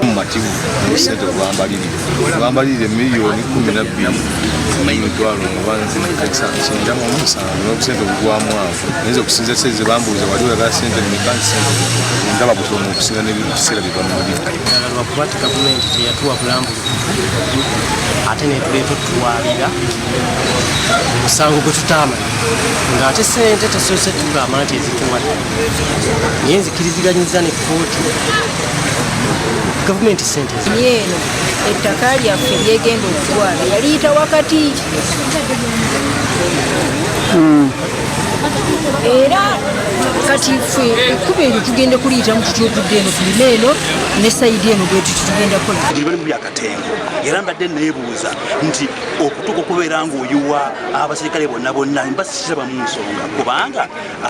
Mumativu sente gwambalire miliyoni 12 emitwalo mubanzi sinja mu musanvu n'obusente obugwamu awo naye okusinza sente bambuuza wali oyagala sente mmekansi sente ndaba butono okusinga n'ebiseera bye bamulira lwakuba gavumenti teyatuwa bulambulukufu ate netuleeta otuwalira omusango gwe tutamanyi ng'ate sente tesoose tugamba nti ezituwadde naye nzikiriziganyiza ne kkooti gavumenti sente eno ettaka lyaffe lyegenda okutwala yaliyita wakati era kati ffe ekkuba eryo tugenda kuliyitamu tutyokudde eno tulina eno ne sayidi eno bwe tuti tugenda kola bali mu byakatengo era mbadde neebuuza nti okutuuka okubeera ng'oyiwa abaserikale bonna mbasisaba mu nsonga kubanga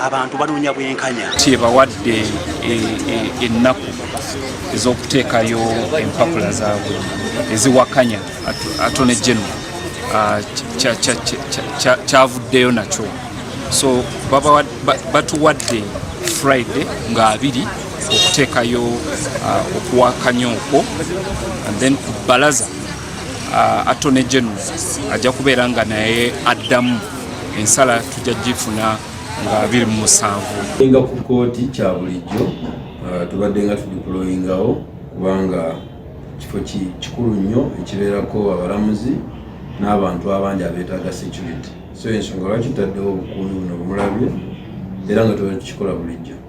abantu banoonya bwenkanya tyebawadde ennaku ez'okuteekayo empapula zaabwe eziwakanya atone general kyavuddeyo nakyo so batuwadde Friday nga 2 okuteekayo okuwakanya okwo and then ku balaza atone general ajja kubeera nga naye addamu ensala tujja gifuna nga 27 nga ku kooti kya bulijjo tubadde nga tudiployingawo kubanga kifo kikulu nnyo ekibeerako abalamuzi n'abantu abangi abeetaaga security so ensonga lwaki tutaddewo obukuumi buno bumulabye era nga tukikola bulijjo